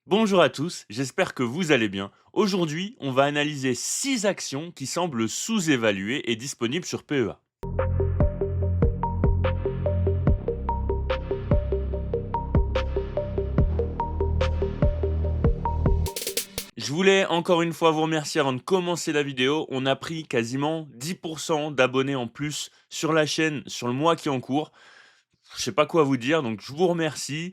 Bonjour à tous, j'espère que vous allez bien. Aujourd'hui, on va analyser 6 actions qui semblent sous-évaluées et disponibles sur PEA. Je voulais encore une fois vous remercier avant de commencer la vidéo. On a pris quasiment 10% d'abonnés en plus sur la chaîne sur le mois qui est en cours. Je sais pas quoi vous dire, donc je vous remercie.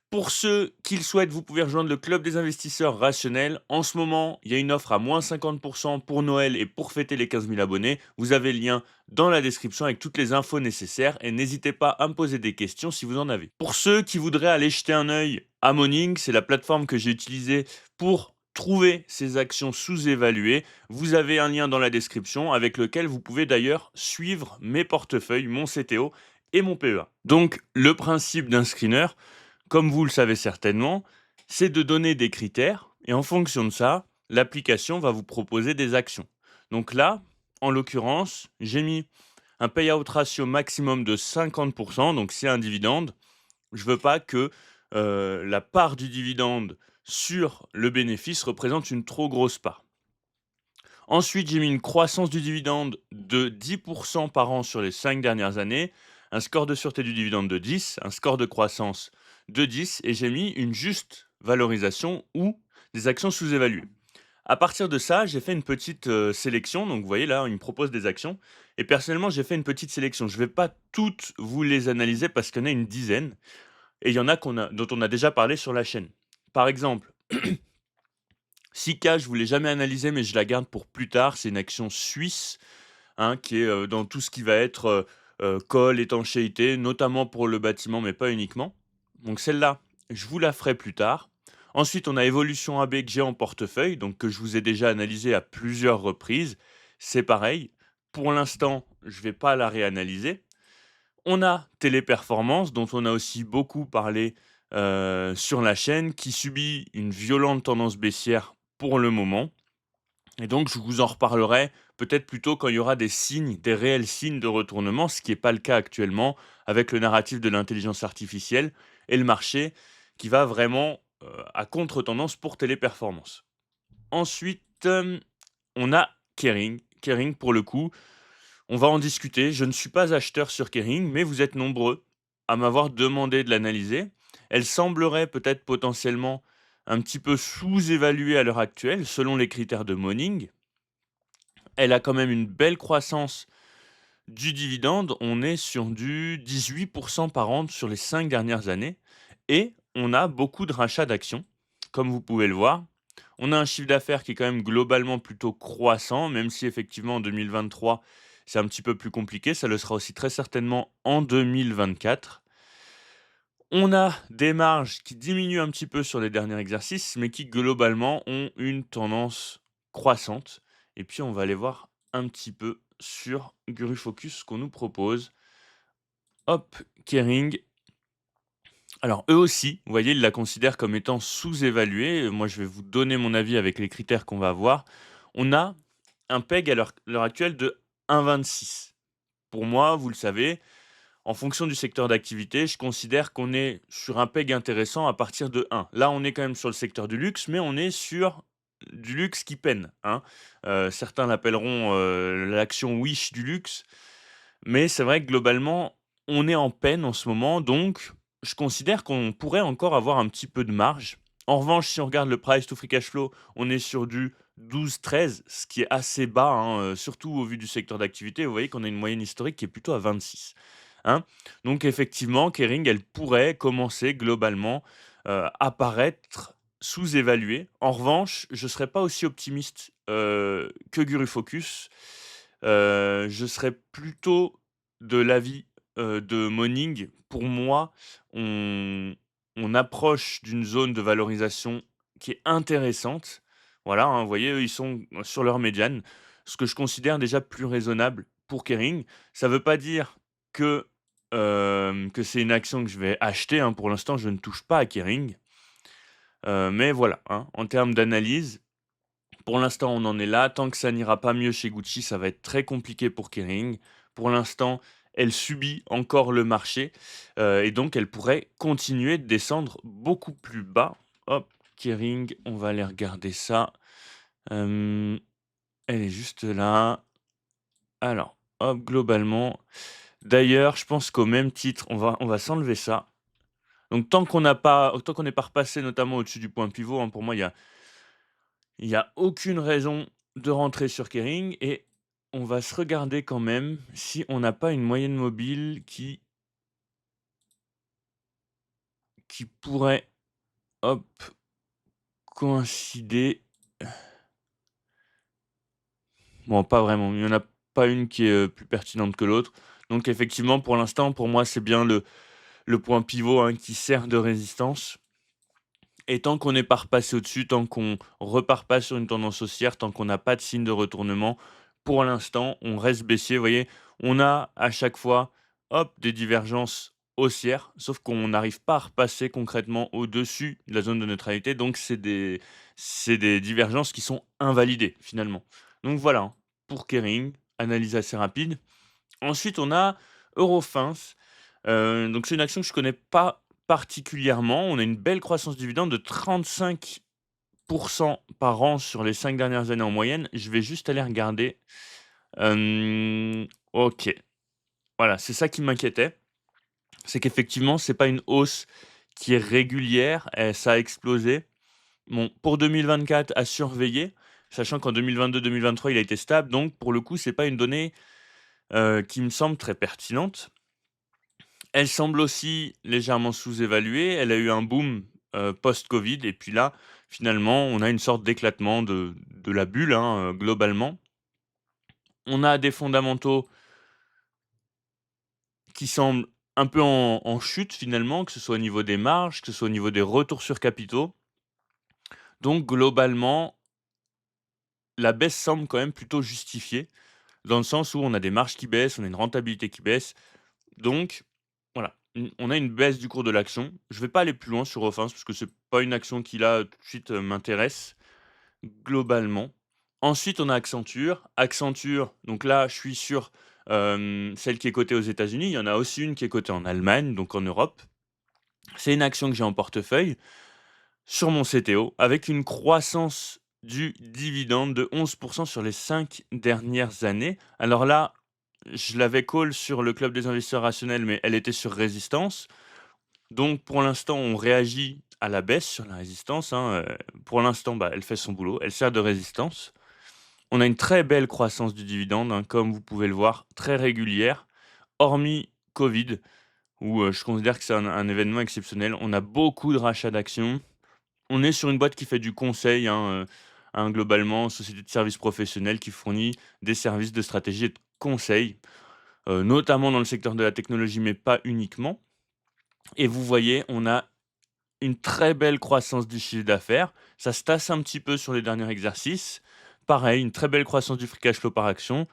Pour ceux qui le souhaitent, vous pouvez rejoindre le club des investisseurs rationnels. En ce moment, il y a une offre à moins 50% pour Noël et pour fêter les 15 000 abonnés. Vous avez le lien dans la description avec toutes les infos nécessaires et n'hésitez pas à me poser des questions si vous en avez. Pour ceux qui voudraient aller jeter un œil à Morning, c'est la plateforme que j'ai utilisée pour trouver ces actions sous-évaluées. Vous avez un lien dans la description avec lequel vous pouvez d'ailleurs suivre mes portefeuilles, mon CTO et mon PEA. Donc, le principe d'un screener, comme vous le savez certainement, c'est de donner des critères et en fonction de ça, l'application va vous proposer des actions. Donc là, en l'occurrence, j'ai mis un payout ratio maximum de 50%. Donc c'est un dividende. Je veux pas que la part du dividende sur le bénéfice représente une trop grosse part. Ensuite, j'ai mis une croissance du dividende de 10% par an sur les 5 dernières années, un score de sûreté du dividende de 10, un score de croissance de 10, et j'ai mis une juste valorisation ou des actions sous-évaluées. À partir de ça, j'ai fait une petite sélection. Donc, vous voyez là, il me propose des actions. Et personnellement, j'ai fait une petite sélection. Je ne vais pas toutes vous les analyser parce qu'il y en a une dizaine. Et il y en a, dont on a déjà parlé sur la chaîne. Par exemple, Sika, je ne voulais jamais analyser, mais je la garde pour plus tard. C'est une action suisse, hein, qui est dans tout ce qui va être colle, étanchéité, notamment pour le bâtiment, mais pas uniquement. Donc celle-là, je vous la ferai plus tard. Ensuite, on a Evolution AB que j'ai en portefeuille, donc que je vous ai déjà analysé à plusieurs reprises. C'est pareil. Pour l'instant, je ne vais pas la réanalyser. On a Téléperformance, dont on a aussi beaucoup parlé sur la chaîne, qui subit une violente tendance baissière pour le moment. Et donc, je vous en reparlerai peut-être plutôt quand il y aura des signes, des réels signes de retournement, ce qui n'est pas le cas actuellement avec le narratif de l'intelligence artificielle et le marché qui va vraiment à contre-tendance pour Téléperformance. Ensuite, on a Kering. Kering, pour le coup, on va en discuter. Je ne suis pas acheteur sur Kering, mais vous êtes nombreux à m'avoir demandé de l'analyser. Elle semblerait peut-être potentiellement un petit peu sous-évaluée à l'heure actuelle, selon les critères de Morning. Elle a quand même une belle croissance du dividende. On est sur du 18% par an sur les 5 dernières années et on a beaucoup de rachats d'actions, comme vous pouvez le voir. On a un chiffre d'affaires qui est quand même globalement plutôt croissant, même si effectivement en 2023, c'est un petit peu plus compliqué. Ça le sera aussi très certainement en 2024. On a des marges qui diminuent un petit peu sur les derniers exercices, mais qui globalement ont une tendance croissante. Et puis on va aller voir un petit peu sur GuruFocus ce qu'on nous propose. Hop, Kering. Alors eux aussi, vous voyez, ils la considèrent comme étant sous-évaluée. Moi, je vais vous donner mon avis avec les critères qu'on va avoir. On a un PEG à l'heure actuelle de 1,26. Pour moi, vous le savez, en fonction du secteur d'activité, je considère qu'on est sur un PEG intéressant à partir de 1. Là, on est quand même sur le secteur du luxe, mais on est sur du luxe qui peine, hein. Certains l'appelleront l'action Wish du luxe, mais c'est vrai que globalement, on est en peine en ce moment, donc je considère qu'on pourrait encore avoir un petit peu de marge. En revanche, si on regarde le price to free cash flow, on est sur du 12-13, ce qui est assez bas, hein, surtout au vu du secteur d'activité. Vous voyez qu'on a une moyenne historique qui est plutôt à 26, hein. Donc effectivement, Kering, elle pourrait commencer globalement à paraître sous-évaluée. En revanche, je ne serais pas aussi optimiste que GuruFocus. Je serais plutôt de l'avis de Morning. Pour moi, on, on approche d'une zone de valorisation qui est intéressante. Voilà, hein, vous voyez, eux, ils sont sur leur médiane, ce que je considère déjà plus raisonnable pour Kering. Ça ne veut pas dire que c'est une action que je vais acheter, hein. Pour l'instant, je ne touche pas à Kering. Mais voilà, hein, en termes d'analyse, pour l'instant, on en est là. Tant que ça n'ira pas mieux chez Gucci, ça va être très compliqué pour Kering. Pour l'instant, elle subit encore le marché et donc elle pourrait continuer de descendre beaucoup plus bas. Hop. Kering, on va aller regarder ça. Hem, Elle est juste là. Alors, hop, globalement d'ailleurs, je pense qu'au même titre, on va s'enlever ça. Donc tant qu'on n'est pas repassé notamment au-dessus du point pivot, hein, pour moi, il y a aucune raison de rentrer sur Kering et on va se regarder quand même si on n'a pas une moyenne mobile qui pourrait, hop, coïncider. Bon, pas vraiment, il y en a pas une qui est, plus pertinente que l'autre. Donc effectivement, pour l'instant, pour moi, c'est bien le point pivot, hein, qui sert de résistance et tant qu'on n'est pas repassé au-dessus, tant qu'on repart pas sur une tendance haussière, tant qu'on n'a pas de signe de retournement, pour l'instant, on reste baissier. Vous voyez? On a à chaque fois, hop, des divergences haussières, sauf qu'on n'arrive pas à repasser concrètement au-dessus de la zone de neutralité, donc c'est des divergences qui sont invalidées, finalement. Donc voilà, hein, pour Kering, analyse assez rapide. Ensuite, on a Eurofins. Donc c'est une action que je connais pas particulièrement. On a une belle croissance dividende de 35 par an sur les 5 dernières années en moyenne. Je vais juste aller regarder. OK. Voilà, c'est ça qui m'inquiétait. C'est qu'effectivement, c'est pas une hausse qui est régulière, ça a explosé. Bon, pour 2024 à surveiller, sachant qu'en 2022-2023, il a été stable, donc pour le coup, c'est pas une donnée, qui me semble très pertinente. Elle semble aussi légèrement sous-évaluée. Elle a eu un boom, post-covid et puis là, finalement, on a une sorte d'éclatement de la bulle, hein, globalement. On a des fondamentaux qui semblent un peu en chute finalement, que ce soit au niveau des marges, que ce soit au niveau des retours sur capitaux. Donc globalement, la baisse semble quand même plutôt justifiée, dans le sens où on a des marges qui baissent, on a une rentabilité qui baisse. Donc voilà, on a une baisse du cours de l'action. Je vais pas aller plus loin sur Offense parce que c'est pas une action qui là, tout de suite, m'intéresse globalement. Ensuite, on a Accenture. Accenture, donc là, je suis sur, celle qui est cotée aux États-Unis. Il y en a aussi une qui est cotée en Allemagne, donc en Europe. C'est une action que j'ai en portefeuille sur mon CTO avec une croissance du dividende de 11 sur les 5 dernières années. Alors là, je l'avais call sur le club des investisseurs rationnels, mais elle était sur résistance. Donc pour l'instant, on réagit à la baisse sur la résistance, hein, pour l'instant, bah, elle fait son boulot, elle sert de résistance. On a une très belle croissance du dividende, hein, comme vous pouvez le voir, très régulière, hormis Covid, où, je considère que c'est un événement exceptionnel. On a beaucoup de rachats d'actions. On est sur une boîte qui fait du conseil, hein, globalement, société de services professionnels qui fournit des services de stratégie et de conseil, notamment dans le secteur de la technologie, mais pas uniquement. Et vous voyez, on a une très belle croissance du chiffre d'affaires. Ça se tasse un petit peu sur les derniers exercices. Pareil, une très belle croissance du free cash flow par action.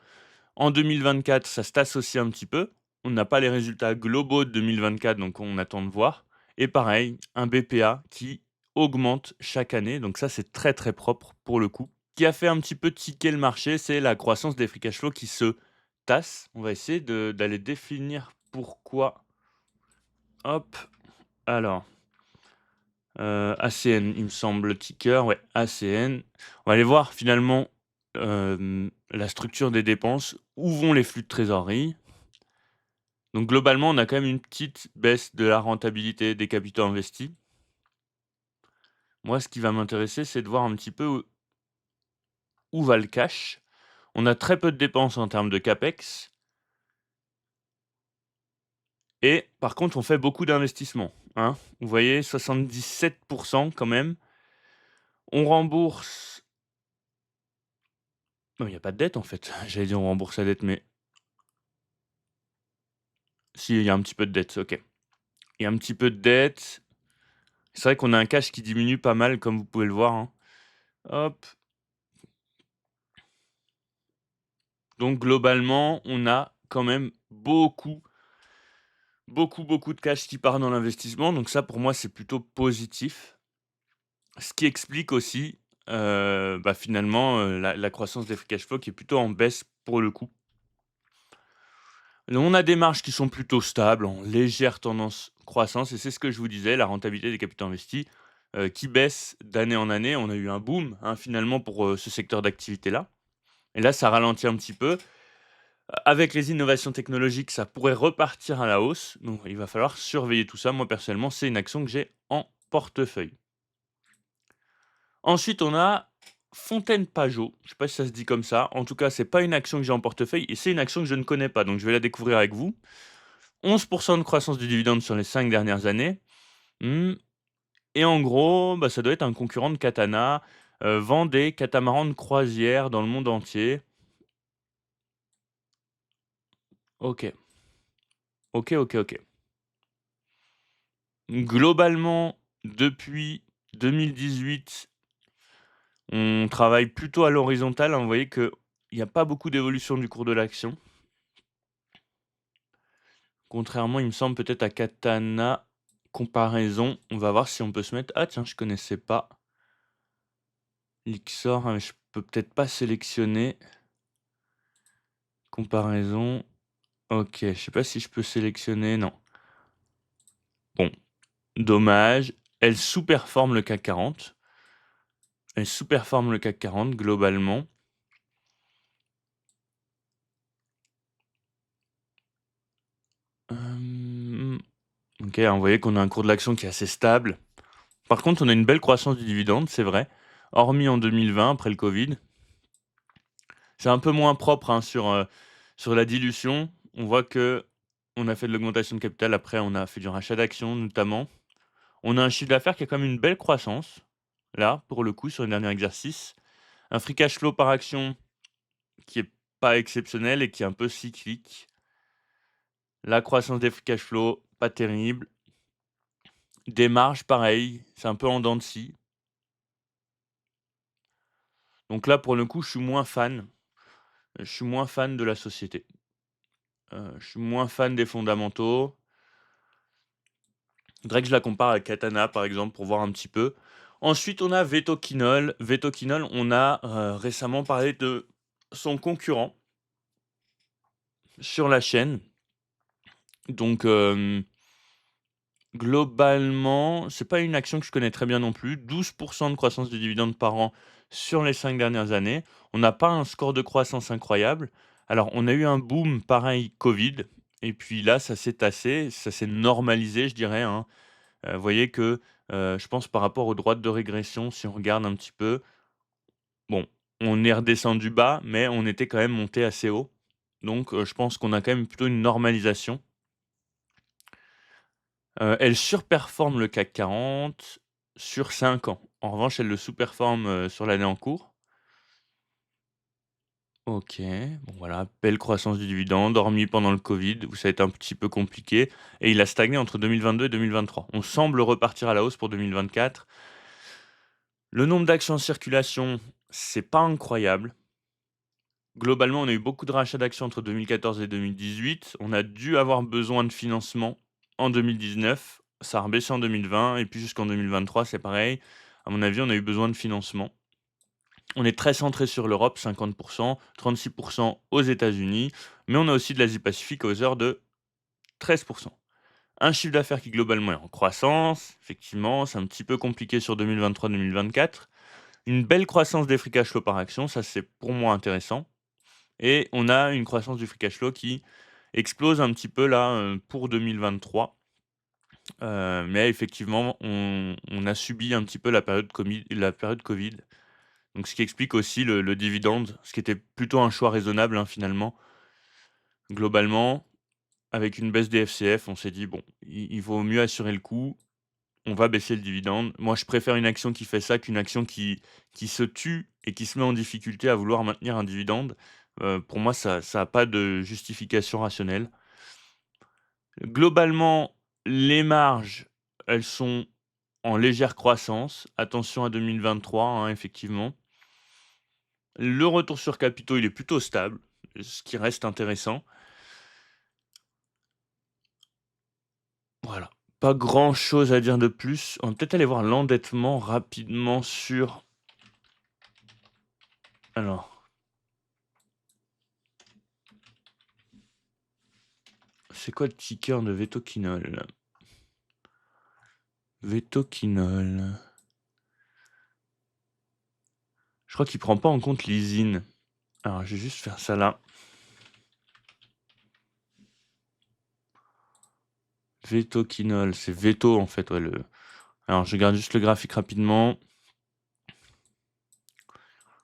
En 2024, ça se tasse aussi un petit peu. On n'a pas les résultats globaux de 2024, donc on attend de voir. Et pareil, un BPA qui augmente chaque année. Donc ça, c'est très très propre pour le coup. Ce qui a fait un petit peu tiquer le marché, c'est la croissance des free cash flow qui se tasse. On va essayer d'aller définir pourquoi. Hop, alors. ACN, il me semble, le ticker, ouais, ACN. On va aller voir finalement, la structure des dépenses, où vont les flux de trésorerie. Donc globalement, on a quand même une petite baisse de la rentabilité des capitaux investis. Moi, ce qui va m'intéresser, c'est de voir un petit peu où va le cash. On a très peu de dépenses en termes de CAPEX et par contre, on fait beaucoup d'investissements, hein. Vous voyez, 77 quand même. On rembourse. Non, il y a pas de dette en fait. J'allais dire on rembourse la dette, mais si, il y a un petit peu de dette, OK. Il y a un petit peu de dette. C'est vrai qu'on a un cash qui diminue pas mal comme vous pouvez le voir, hein. Hop. Donc globalement, on a quand même beaucoup, beaucoup, beaucoup de cash qui part dans l'investissement. Donc ça, pour moi, c'est plutôt positif. Ce qui explique aussi, bah, finalement, la croissance des free cash flow qui est plutôt en baisse pour le coup. On a des marges qui sont plutôt stables, en légère tendance croissance et c'est ce que je vous disais, la rentabilité des capitaux investis, qui baisse d'année en année. On a eu un boom, hein, finalement pour, ce secteur d'activité-là et là, ça ralentit un petit peu. Avec les innovations technologiques, ça pourrait repartir à la hausse, donc il va falloir surveiller tout ça. Moi, personnellement, c'est une action que j'ai en portefeuille. Ensuite, on a Fontaine Pajot. Je ne sais pas si ça se dit comme ça. En tout cas, c'est pas une action que j'ai en portefeuille et c'est une action que je ne connais pas, donc je vais la découvrir avec vous. 11 de croissance du dividende sur les 5 dernières années. Mmh et en gros, bah, ça doit être un concurrent de Katana, vend des catamarans de croisière dans le monde entier. OK. OK, OK, OK. Globalement, depuis 2018, on travaille plutôt à l'horizontale, hein. Vous voyez qu'il y a pas beaucoup d'évolution du cours de l'action. Contrairement, il me semble, peut-être à Katana. Comparaison, on va voir si on peut se mettre ah tiens, je connaissais pas. Lixor, hein, je peux peut-être pas sélectionner. Comparaison. OK, je sais pas si je peux sélectionner, non. Bon, dommage. Elle sous-performe le CAC 40. Elle sous-performe le CAC 40 globalement. OK, hein, vous voyez qu'on a un cours de l'action qui est assez stable. Par contre, on a une belle croissance du dividende, c'est vrai, hormis en 2020 après le covid. C'est un peu moins propre, hein, sur la dilution. On voit qu'on a fait de l'augmentation de capital, après on a fait du rachat d'actions notamment. On a un chiffre d'affaires qui a quand même une belle croissance, là, pour le coup, sur le dernier exercice. Un free cash flow par action qui est pas exceptionnel et qui est un peu cyclique. La croissance des free cash flow, pas terrible. Des marges, pareil, c'est un peu en dents de scie. Donc là, pour le coup, je suis moins fan. Je suis moins fan de la société. Je suis moins fan des fondamentaux. Faudrait que je la compare à Katana, par exemple, pour voir un petit peu. Ensuite, on a Vetoquinol. Vetoquinol, on a, récemment parlé de son concurrent sur la chaîne. Donc, globalement, c'est pas une action que je connais très bien non plus. 12 de croissance du dividende par an sur les 5 dernières années. On n'a pas un score de croissance incroyable. Alors, on a eu un boom pareil covid et puis là, ça s'est tassé, ça s'est normalisé, je dirais, hein. Vous voyez que, je pense par rapport aux droites de régression, si on regarde un petit peu, bon, on est redescendu bas, mais on était quand même monté assez haut. Donc, je pense qu'on a quand même plutôt une normalisation. Elle surperforme le CAC 40 sur 5 ans. En revanche, elle le sous-performe, sur l'année en cours. OK, bon voilà, belle croissance du dividende, hormis pendant le covid où ça a été un petit peu compliqué et il a stagné entre 2022 et 2023. On semble repartir à la hausse pour 2024. Le nombre d'actions en circulation, c'est pas incroyable. Globalement, on a eu beaucoup de rachats d'actions entre 2014 et 2018. On a dû avoir besoin de financement en 2019. Ça a rebaissé en 2020 et puis jusqu'en 2023, c'est pareil. À mon avis, on a eu besoin de financement. On est très centré sur l'Europe, 50%, 36% aux États-Unis, mais on a aussi de l'Asie-Pacifique aux heures de 13%. Un chiffre d'affaires qui globalement est en croissance, effectivement, c'est un petit peu compliqué sur 2023-2024. Une belle croissance des free cash flow par action, ça c'est pour moi intéressant. Et on a une croissance du free cash flow qui explose un petit peu là, pour 2023. Mais effectivement, on a subi un petit peu la période covid. Donc ce qui explique aussi le dividende, ce qui était plutôt un choix raisonnable, hein, finalement. Globalement, avec une baisse des FCF, on s'est dit: «Bon, il vaut mieux assurer le coup, on va baisser le dividende». Moi, je préfère une action qui fait ça qu'une action qui se tue et qui se met en difficulté à vouloir maintenir un dividende. Pour moi, ça a pas de justification rationnelle. Globalement, les marges, elles sont en légère croissance. Attention à 2023, hein, effectivement. Le retour sur capitaux, il est plutôt stable, ce qui reste intéressant. Voilà, pas grand-chose à dire de plus. On va peut-être aller voir l'endettement rapidement sur alors, c'est quoi le ticker de Vetoquinol? Vetoquinol. Je crois qu'il prend pas en compte l'ISIN. Alors, je vais juste faire ça là. Vetoquinol, c'est Veto en fait, ouais, alors je regarde juste le graphique rapidement.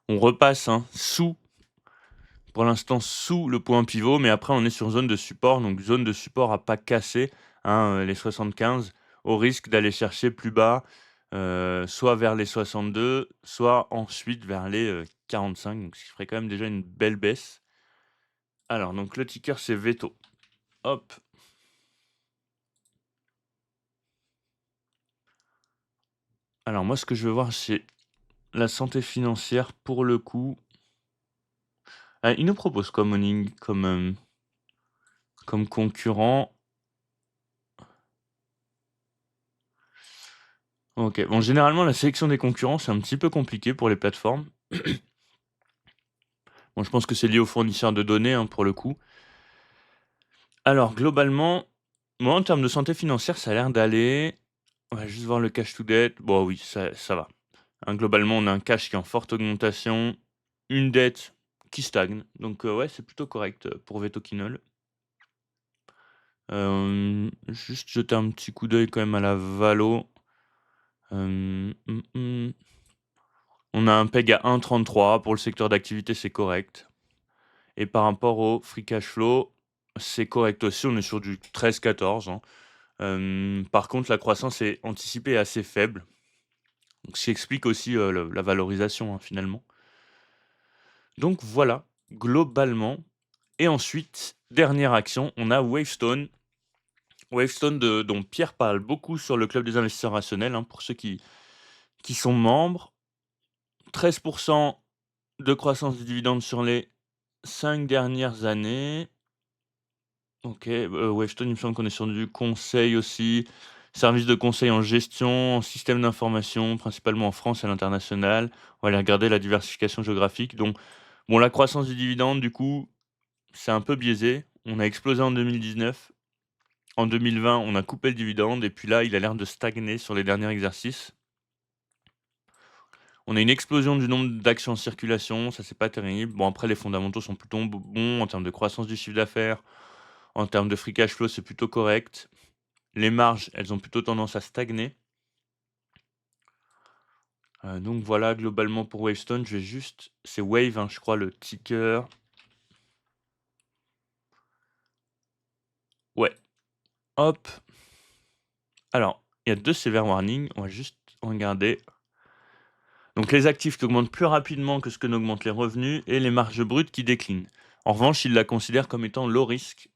On repasse, hein, pour l'instant sous le point pivot, mais après on est sur zone de support, donc zone de support à pas casser, hein, les 75, au risque d'aller chercher plus bas, soit vers les 62, soit ensuite vers les, 45, donc ce qui ferait quand même déjà une belle baisse. Alors donc le ticker c'est Veto. Hop. Alors moi ce que je veux voir c'est la santé financière pour le coup. Il nous propose quoi Morning comme concurrent? OK. Bon, généralement, la sélection des concurrents, c'est un petit peu compliqué pour les plateformes. Bon, je pense que c'est lié aux fournisseurs de données, hein, pour le coup. Alors, globalement, moi, en termes de santé financière, ça a l'air d'aller. On va juste voir le cash to dette. Bon, oui, ça va. Hein, globalement, on a un cash qui est en forte augmentation, une dette qui stagne. Donc, ouais, c'est plutôt correct pour Vetoquinol. Juste jeter un petit coup d'œil quand même à la valo. On a un PEG à 1,33. Pour le secteur d'activité, c'est correct. Et par rapport au free cash flow, c'est correct aussi. On est sur du 13-14, hein. Par contre, la croissance est anticipée et assez faible. Donc, ce qui explique aussi la valorisation, hein, finalement. Donc voilà, globalement. Et ensuite, dernière action, on a Wavestone. Wavestone dont Pierre parle beaucoup sur le club des investisseurs rationnels, hein, pour ceux qui sont membres. 13% de croissance des dividendes sur les 5 dernières années. OK, Wavestone, il me semble qu'on est sur du conseil aussi. Service de conseil en gestion, en système d'information, principalement en France et à l'international. On va aller regarder la diversification géographique. Donc, bon, la croissance du dividende, du coup, c'est un peu biaisé. On a explosé en 2019. En 2020, on a coupé le dividende et puis là, il a l'air de stagner sur les derniers exercices. On a une explosion du nombre d'actions en circulation, ça c'est pas terrible. Bon, après, les fondamentaux sont plutôt bons en termes de croissance du chiffre d'affaires, en termes de free cash flow, c'est plutôt correct. Les marges, elles ont plutôt tendance à stagner. Donc voilà, globalement pour Wavestone, je vais juste c'est Wave, hein, je crois le ticker. Ouais, hop. Alors, il y a 2 sévères warnings, on va juste regarder. Donc les actifs qui augmentent plus rapidement que ce que n'augmentent les revenus et les marges brutes qui déclinent. En revanche, il la considère comme étant low risk.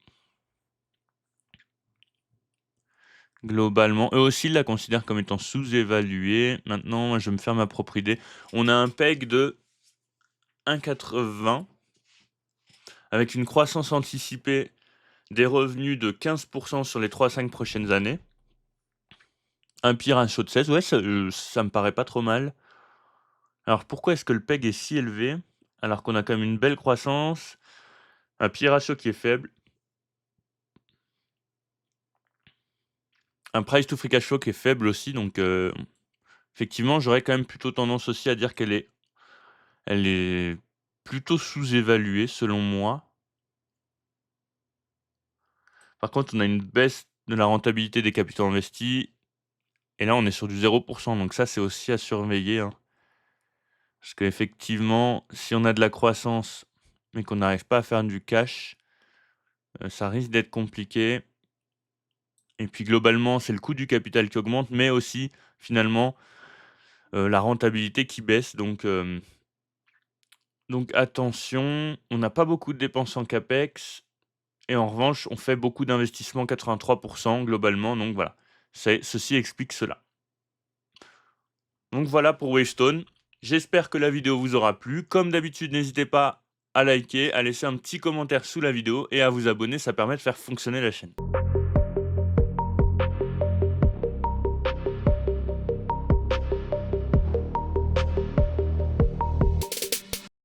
Globalement, eux aussi la considèrent comme étant sous-évaluée. Maintenant, je vais me faire ma propre idée. On a un PEG de 1,80 avec une croissance anticipée des revenus de 15% sur les 3-5 prochaines années. Un pire ratio de 16, ouais, ça me paraît pas trop mal. Alors pourquoi est-ce que le PEG est si élevé alors qu'on a quand même une belle croissance, un pire ratio qui est faible, un price to free cash flow qui est faible aussi, donc effectivement, j'aurais quand même plutôt tendance aussi à dire elle est plutôt sous-évaluée selon moi. Par contre, on a une baisse de la rentabilité des capitaux investis et là, on est sur du 0, donc ça, c'est aussi à surveiller, hein. Parce qu'effectivement, si on a de la croissance, mais qu'on n'arrive pas à faire du cash, ça risque d'être compliqué. Et puis globalement, c'est le coût du capital qui augmente, mais aussi finalement, la rentabilité qui baisse. Donc attention, on n'a pas beaucoup de dépenses en CAPEX et en revanche, on fait beaucoup d'investissements, 83 globalement, donc voilà. Ceci explique cela. Donc voilà pour Wavestone. J'espère que la vidéo vous aura plu. Comme d'habitude, n'hésitez pas à liker, à laisser un petit commentaire sous la vidéo et à vous abonner, ça permet de faire fonctionner la chaîne.